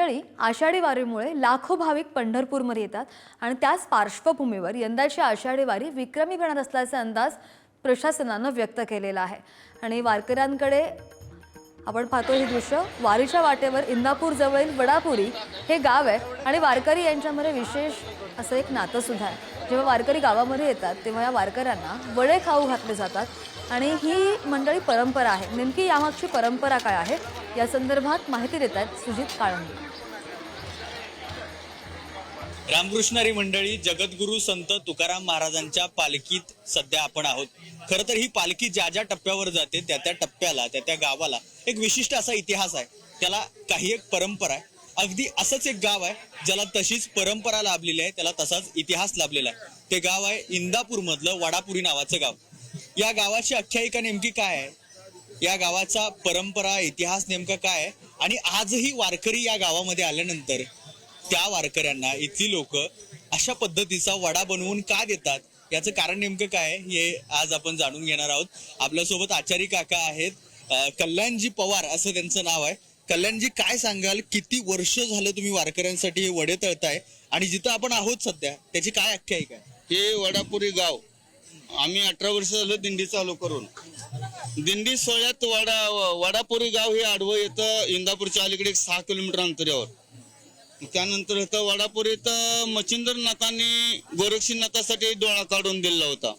मंडळी, आषाढी वारीमुळे लाखो भाविक पंढरपूरमध्ये येतात आणि त्याच पार्श्वभूमीवर यंदाची आषाढी वारी विक्रमी होणार असल्याचा अंदाज प्रशासनानं व्यक्त केलेला आहे। आणि वारकऱ्यांकडे आपण पाहतो हे दृश्य, वारीच्या वाटेवर इंदापूर जवळील वडापुरी हे गाव आहे आणि वारकरी यांच्यामध्ये विशेष असं एक नातं सुद्धा आहे। जेव्हा वारकरी गावामध्ये येतात तेव्हा या वारकऱ्यांना वडे खाऊ घातले जातात आणि ही मंडळी परंपरा आहे। नेमकी यामागची परंपरा काय आहे या संदर्भात माहिती देत आहेत सुजित काळंगे। रामकृष्णारी मंडळी, जगद्गुरू संत तुकाराम महाराजांच्या पालखीत सध्या आपण आहोत। खरं तर ही पालखी ज्या ज्या टप्प्यावर जाते त्या त्या टप्प्याला, त्या त्या गावाला एक विशिष्ट असा इतिहास आहे, त्याला काही एक परंपरा आहे। अगदी असंच एक गाव आहे ज्याला तशीच परंपरा लाभलेली आहे, त्याला तसाच इतिहास लाभलेला आहे। ते गाव आहे इंदापूर मधलं वडापुरी नावाचं गाव। या गावाची आख्यायिका नेमकी काय आहे, या गावाचा परंपरा इतिहास नेमका काय आहे आणि आजही वारकरी या गावामध्ये आल्यानंतर त्या वारकऱ्यांना इथली लोक अशा पद्धतीचा वडा बनवून का देतात, याचं कारण नेमकं काय आहे हे आज आपण जाणून घेणार आहोत। आपल्यासोबत आचारी काका आहेत, कल्याणजी पवार असं त्यांचं नाव आहे। कल्याणजी, काय सांगाल, किती वर्ष झालं तुम्ही वारकऱ्यांसाठी हे वडे तळताय आणि जिथं आपण आहोत सध्या त्याची काय आख्यायिका आहे? हे वडापुरी गाव आम्ही 18 वर्ष झालं दिंडी चालू करून। दिंडी सोहळ्यात वडापुरी गाव हे आडवं येतं इंदापूरच्या अलीकडे 6 किलोमीटर अंतरावर। त्यानंतर इथं वडापुरीत मच्छिंद्रनाथांनी गोरक्षनाथासाठी डोळा काढून दिला होता,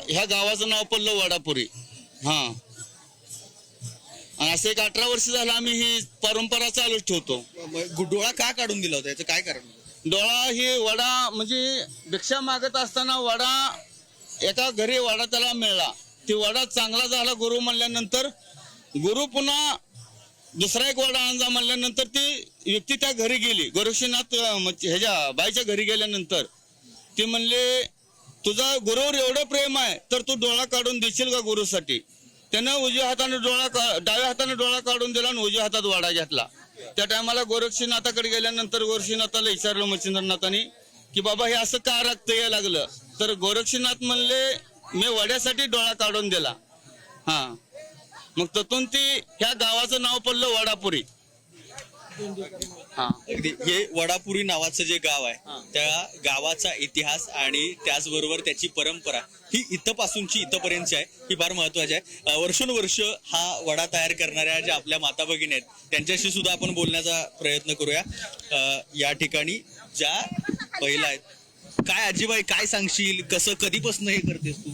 ह्या गावाचं नाव पडलं वडापुरी। आणि असं एक 18 वर्ष झालं आम्ही ही परंपरा चालूच ठेवतो। डोळा का काढून दिला होता, याचं काय कारण? डोळा हे वडा म्हणजे भिक्षा मागत असताना वडा एका घरी वडा त्याला मिळाला, ते वडा चांगला झाला गुरु म्हणल्यानंतर, गुरु पुन्हा दुसरा एक वडा आणजा म्हणल्यानंतर ती व्यक्ती त्या घरी गेली, गोरक्षनाथ ह्याच्या बाईच्या घरी गेल्यानंतर ते म्हणले, तुझा गुरुवर एवढं प्रेम आहे तर तू डोळा काढून देशील का गुरुसाठी? त्यानं उजव्या हाताने डाव्या हाताने डोळा काढून दिला आणि उजव्या हातात वडा घेतला। त्या टायमाला गोरक्षनाथाकडे गेल्यानंतर गोरक्षनाथाला विचारलं मच्छिंद्रनाथांनी की बाबा हे असं का रक्त यायला लागलं, तर गोरक्षनाथ म्हणले, मी वड्यासाठी डोळा काढून दिला। मग तिथून ती ह्या गावाचं नाव पडलं वडापुरी। अगदी हे वडापुरी नावाचं जे गाव आहे त्या गावाचा इतिहास आणि त्याचबरोबर त्याची परंपरा ही इथपासूनची इथपर्यंतची आहे, ही फार महत्वाची आहे। वर्षोनवर्ष हा वडा तयार करणाऱ्या ज्या आपल्या माता भगिनी आहेत त्यांच्याशी सुद्धा आपण बोलण्याचा प्रयत्न करूया। या ठिकाणी ज्या पहिला आहेत, काय आजीबाई काय सांगशील, कसं कधीपासून हे करतेस तू?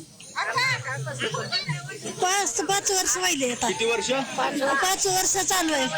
5 वर्ष व्हायले आता। किती वर्ष? 5 वर्ष चालू आहे।